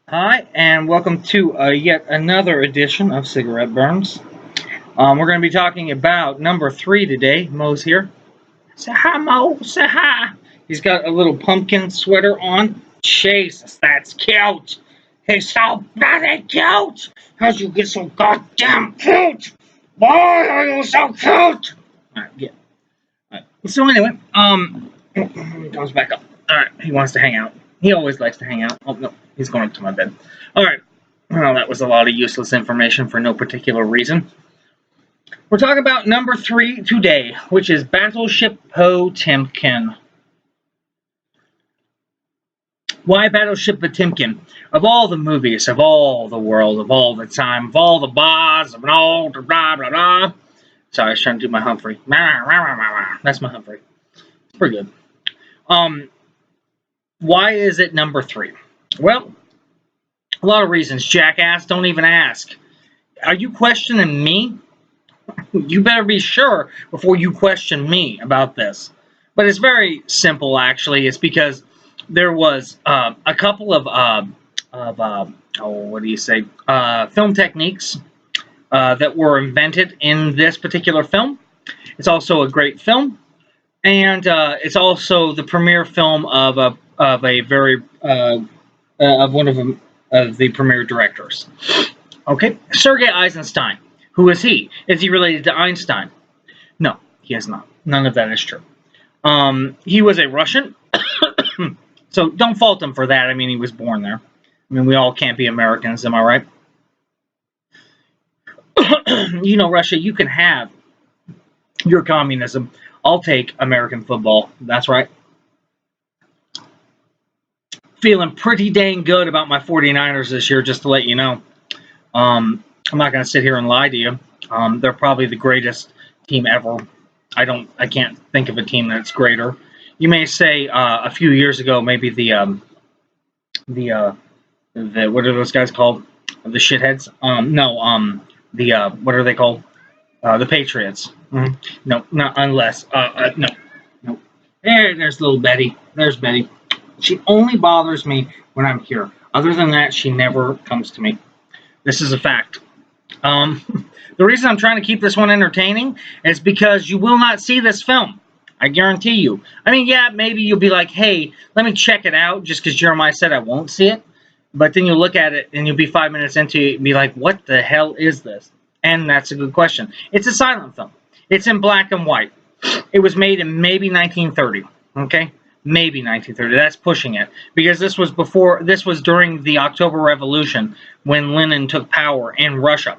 Hi, and welcome to yet another edition of Cigarette Burns. We're going to be talking about number three today. Mo's here. Say hi, Mo. Say hi. He's got a little pumpkin sweater on. Jesus, that's cute. He's so bloody cute. How'd you get so goddamn cute? Why are you so cute? All right, yeah. All right. So anyway, he comes back up. All right, he wants to hang out. He always likes to hang out. Oh no, he's going up to my bed. All right. Well, that was a lot of useless information for no particular reason. We're talking about number three today, which is Battleship Potemkin. Why Battleship Potemkin? Of all the movies, of all the world, of all the time, of all the bars, of all the blah blah blah. Sorry, I was trying to do my Humphrey. That's my Humphrey. It's pretty good. Um, why is it number three? Well, a lot of reasons. Jackass, don't even ask. Are you questioning me? You better be sure before you question me about this. But it's very simple, actually. It's because there was a couple of what do you say, film techniques that were invented in this particular film. It's also a great film, and it's also the premiere film of a very of one of the premier directors. Okay, Sergei Eisenstein. Who is he? Is he related to Einstein? No, he is not. None of that is true. He was a Russian, so don't fault him for that. I mean, he was born there. I mean, we all can't be Americans, am I right? You know, Russia, you can have your communism. I'll take American football. That's right. Feeling pretty dang good about my 49ers this year, just to let you know. I'm not going to sit here and lie to you. They're probably the greatest team ever. I can't think of a team that's greater. You may say a few years ago, maybe the what are those guys called? The shitheads? No, what are they called? The Patriots. No, not unless. No, no. There's little Betty. There's Betty. She only bothers me when I'm here. Other than that, she never comes to me. This is a fact. The reason I'm trying to keep this one entertaining is because you will not see this film. I guarantee you. I mean, yeah, maybe you'll be like, hey, let me check it out just because Jeremiah said I won't see it. But then you'll look at it and you'll be 5 minutes into it and be like, what the hell is this? And that's a good question. It's a silent film. It's in black and white. It was made in maybe 1930. Okay? Maybe 1930. That's pushing it. Because this was during the October Revolution when Lenin took power in Russia.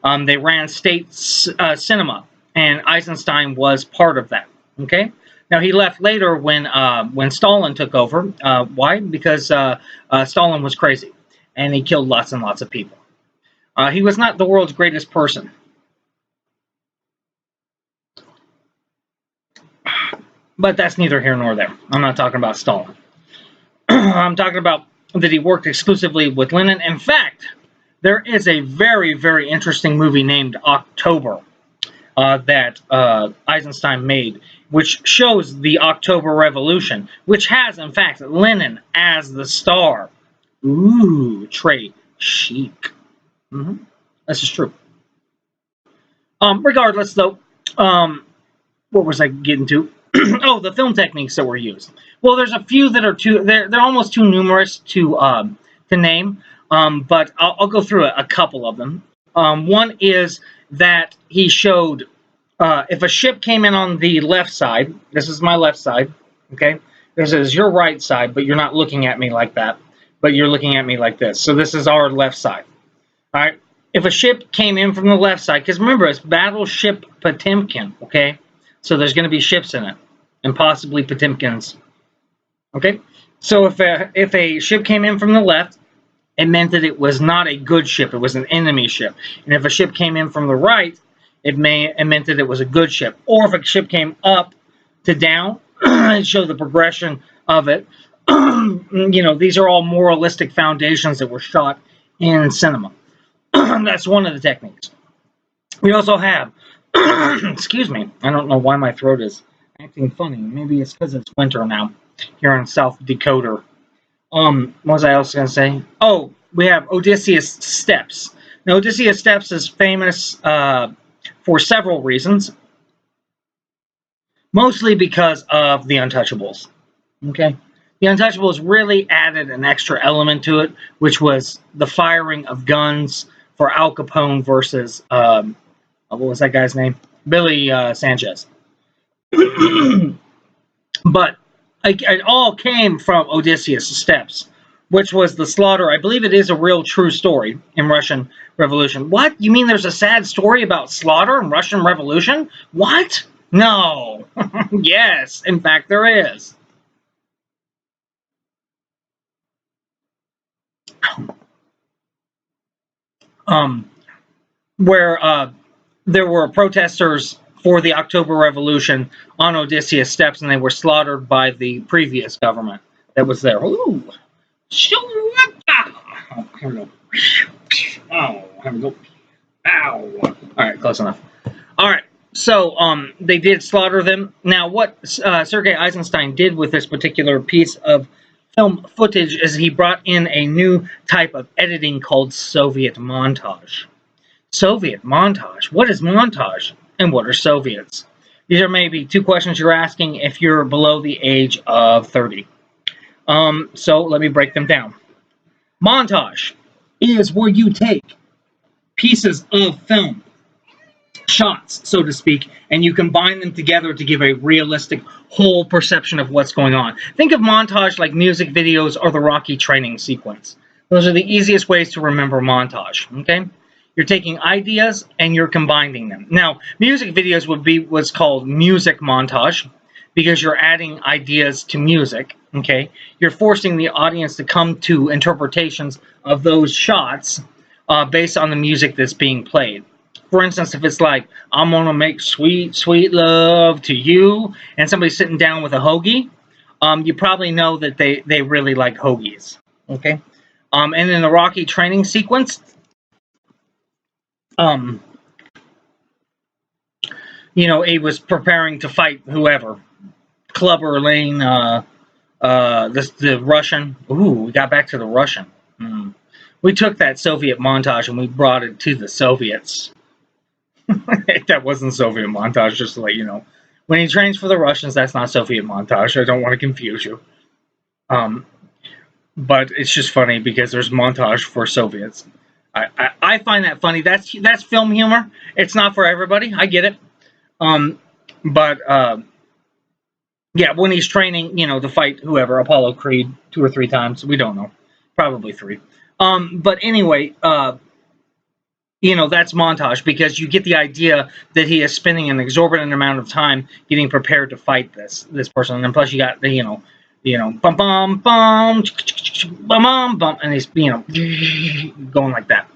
They ran state cinema, and Eisenstein was part of that. Okay, now he left later when Stalin took over. Why? Because Stalin was crazy, and he killed lots and lots of people. He was not the world's greatest person, but that's neither here nor there. I'm not talking about Stalin. I'm talking about that he worked exclusively with Lenin. In fact, there is a very, very interesting movie named October that Eisenstein made, which shows the October Revolution, which has, in fact, Lenin as the star. Ooh, Trey, chic. This is true. Regardless, though, what was I getting to? Oh, the film techniques that were used. Well, there's a few that are they're almost too numerous to name, but I'll go through a couple of them. One is that he showed if a ship came in on the left side. This is my left side. Okay, this is your right side, but you're not looking at me like that. But you're looking at me like this. So this is our left side. All right. If a ship came in from the left side, because remember, it's Battleship Potemkin, okay? So there's going to be ships in it, and possibly Potemkins, okay? So if a ship came in from the left, it meant that it was not a good ship. It was an enemy ship. And if a ship came in from the right, it meant that it was a good ship. Or if a ship came up to down, it showed the progression of it. These are all moralistic foundations that were shot in cinema. That's one of the techniques. We also have, excuse me, I don't know why my throat is acting funny. Maybe it's because it's winter now here in South Dakota. What was I else going to say? Oh, we have Odysseus Steps. Now, Odysseus Steps is famous for several reasons, mostly because of the Untouchables. Okay, the Untouchables really added an extra element to it, which was the firing of guns for Al Capone versus what was that guy's name? Billy Sanchez. But it all came from Odysseus Steps, which was the slaughter. I believe it is a real true story in Russian Revolution. What? You mean there's a sad story about slaughter in Russian Revolution? What? No. Yes, in fact, there is. Where there were protesters for the October Revolution on Odysseus Steps, and they were slaughtered by the previous government that was there. Ooh. Oh, here we go. Oh, here we go. Ow. All right, close enough. All right, so they did slaughter them. Now, what Sergei Eisenstein did with this particular piece of film footage is he brought in a new type of editing called Soviet montage. Soviet montage. What is montage? And what are Soviets? These are maybe two questions you're asking if you're below the age of 30. So let me break them down. Montage is where you take pieces of film, shots, so to speak, and you combine them together to give a realistic whole perception of what's going on. Think of montage like music videos or the Rocky training sequence. Those are the easiest ways to remember montage, okay? You're taking ideas and you're combining them. Now, music videos would be what's called music montage because you're adding ideas to music, okay? You're forcing the audience to come to interpretations of those shots based on the music that's being played. For instance, if it's like, I'm going to make sweet, sweet love to you, and somebody's sitting down with a hoagie, you probably know that they really like hoagies, okay? And in the Rocky training sequence, he was preparing to fight whoever. Clubber Lane, the Russian. Ooh, we got back to the Russian. We took that Soviet montage and we brought it to the Soviets. That wasn't Soviet montage, just to let you know. When he trains for the Russians, that's not Soviet montage. I don't want to confuse you. But it's just funny because there's montage for Soviets. I find that funny. That's film humor. It's not for everybody. I get it. But yeah, when he's training, to fight whoever, Apollo Creed 2 or 3 times, we don't know, probably 3. But anyway, that's montage because you get the idea that he is spending an exorbitant amount of time getting prepared to fight this person, and plus you got the bum bum bum bum bum, and he's going like that,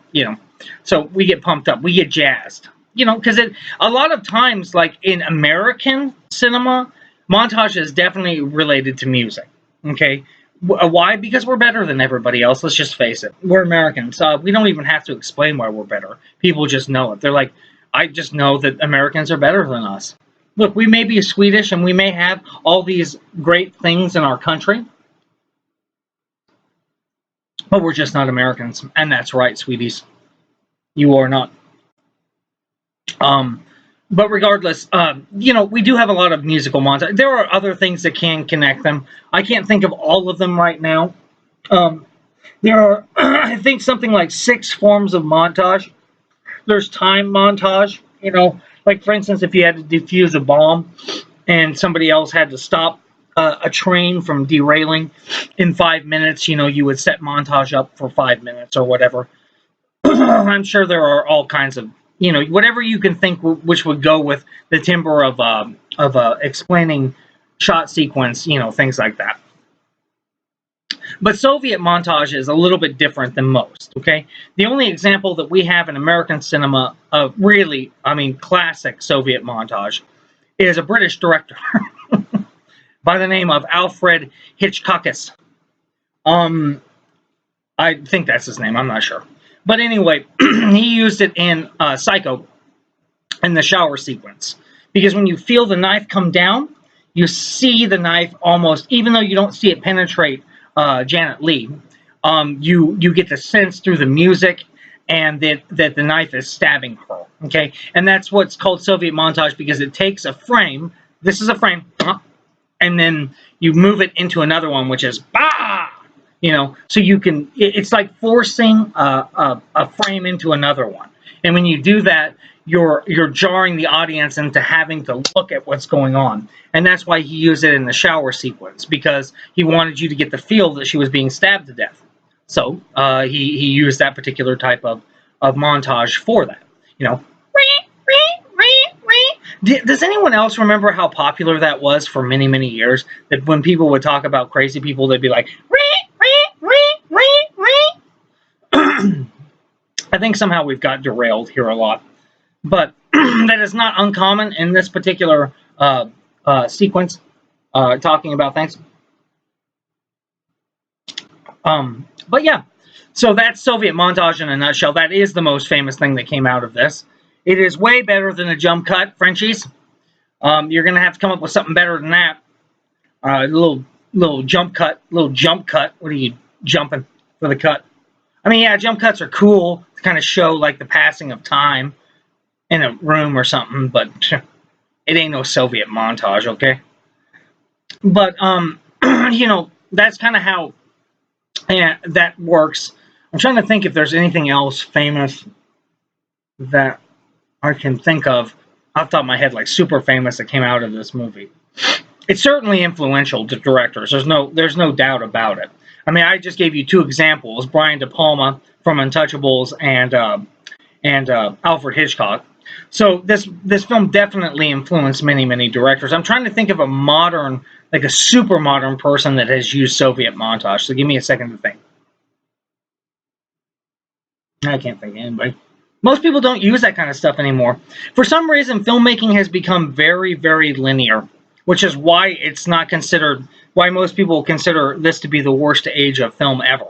So we get pumped up, we get jazzed, because a lot of times, like in American cinema, montage is definitely related to music. Okay. Why? Because we're better than everybody else. Let's just face it. We're Americans. We don't even have to explain why we're better. People just know it. They're like, I just know that Americans are better than us. Look, we may be Swedish and we may have all these great things in our country, but we're just not Americans. And that's right, sweeties. You are not. But regardless, we do have a lot of musical montage. There are other things that can connect them. I can't think of all of them right now. There are, I think, something like 6 forms of montage. There's time montage, like, for instance, if you had to defuse a bomb and somebody else had to stop a train from derailing in 5 minutes, you would set montage up for 5 minutes or whatever. I'm sure there are all kinds of whatever you can think which would go with the timbre of explaining shot sequence, things like that. But Soviet montage is a little bit different than most, okay? The only example that we have in American cinema of really, classic Soviet montage is a British director by the name of Alfred Hitchcockis. I think that's his name, I'm not sure. But anyway, he used it in Psycho in the shower sequence. Because when you feel the knife come down, you see the knife almost, even though you don't see it penetrate Janet Leigh, you get the sense through the music and that the knife is stabbing her. Okay, and that's what's called Soviet montage because it takes a frame. This is a frame, and then you move it into another one, which is bah. So you can. It's like forcing a frame into another one, and when you do that, you're jarring the audience into having to look at what's going on, and that's why he used it in the shower sequence because he wanted you to get the feel that she was being stabbed to death. So he used that particular type of montage for that. You know, does anyone else remember how popular that was for many, many years? That when people would talk about crazy people, they'd be like, I think somehow we've got derailed here a lot. But that is not uncommon in this particular sequence, talking about things. But yeah, so that's Soviet montage in a nutshell. That is the most famous thing that came out of this. It is way better than a jump cut, Frenchies. You're gonna have to come up with something better than that. Little jump cut, What are you jumping for the cut? I mean, yeah, jump cuts are cool to kind of show like the passing of time in a room or something, but it ain't no Soviet montage, okay? But that's kind of how that works. I'm trying to think if there's anything else famous that I can think of off the top of my head, like super famous that came out of this movie. It's certainly influential to directors. There's no doubt about it. I mean, I just gave you two examples: Brian De Palma from Untouchables and Alfred Hitchcock. So this film definitely influenced many, many directors. I'm trying to think of a modern, like a super modern person that has used Soviet montage. So give me a second to think. I can't think of anybody. Most people don't use that kind of stuff anymore. For some reason, filmmaking has become very, very linear, which is why it's not considered, why most people consider this to be the worst age of film ever.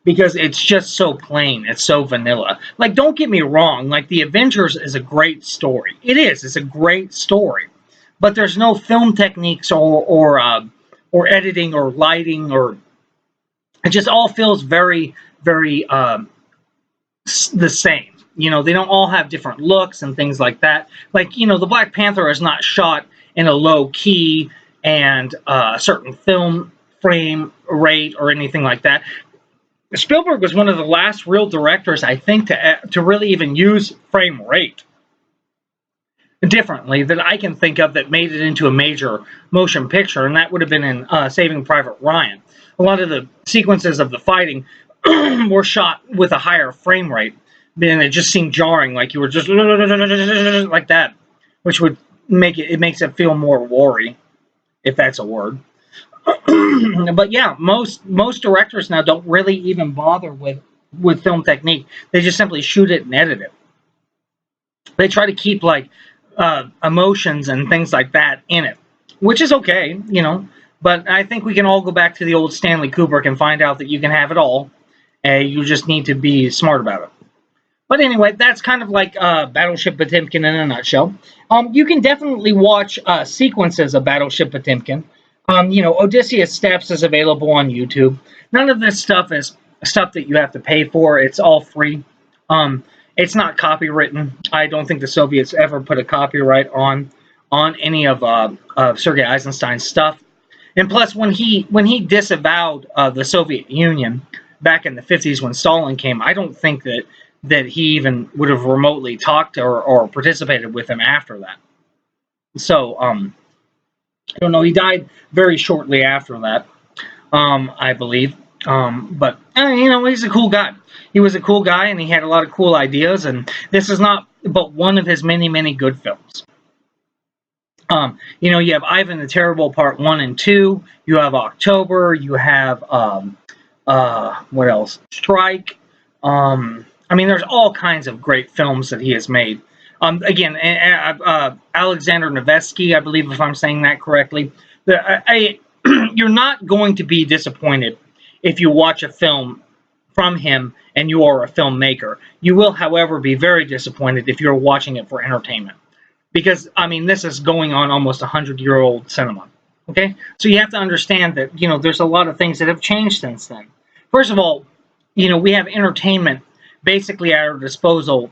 Because it's just so plain, it's so vanilla. Like, don't get me wrong, like The Avengers is a great story. It is, it's a great story. But there's no film techniques or editing or lighting, or it just all feels very, very the same. They don't all have different looks and things like that. Like, the Black Panther is not shot in a low key and a certain film frame rate or anything like that. Spielberg was one of the last real directors, I think, to really even use frame rate differently that I can think of that made it into a major motion picture, and that would have been in Saving Private Ryan. A lot of the sequences of the fighting were shot with a higher frame rate, and it just seemed jarring, like you were just like that, which would makes it feel more war-y, if that's a word. But yeah, most directors now don't really even bother with film technique. They just simply shoot it and edit it. They try to keep like emotions and things like that in it, which is okay, But I think we can all go back to the old Stanley Kubrick and find out that you can have it all. You just need to be smart about it. But anyway, that's kind of like Battleship Potemkin in a nutshell. You can definitely watch sequences of Battleship Potemkin. Odysseus Steps is available on YouTube. None of this stuff is stuff that you have to pay for. It's all free. It's not copywritten. I don't think the Soviets ever put a copyright on any of Sergei Eisenstein's stuff. And plus, when he disavowed the Soviet Union back in the 50s when Stalin came, I don't think that he even would have remotely talked or participated with him after that. So, I don't know. He died very shortly after that, I believe. But he's a cool guy. He was a cool guy, and he had a lot of cool ideas. And this is not but one of his many, many good films. You have Ivan the Terrible Part 1 and 2. You have October. You have what else? Strike. There's all kinds of great films that he has made. Again, Alexander Nevsky, I believe, if I'm saying that correctly. You're not going to be disappointed if you watch a film from him and you are a filmmaker. You will, however, be very disappointed if you're watching it for entertainment. Because, this is going on almost 100-year-old cinema. Okay? So you have to understand that, there's a lot of things that have changed since then. First of all, we have entertainment basically at our disposal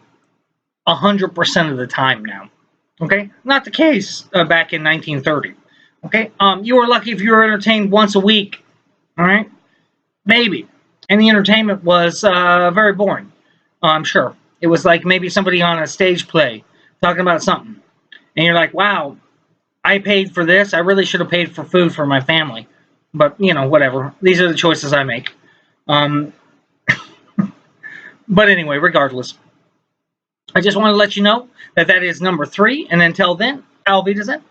100% of the time now. Okay, not the case back in 1930. Okay, you were lucky if you were entertained once a week. All right, maybe, and the entertainment was very boring. I'm sure it was like maybe somebody on a stage play talking about something, and you're like, "Wow, I paid for this. I really should have paid for food for my family." But whatever. These are the choices I make. Um, but anyway, regardless, I just want to let you know that that is number 3. And until then, I'll be Zen.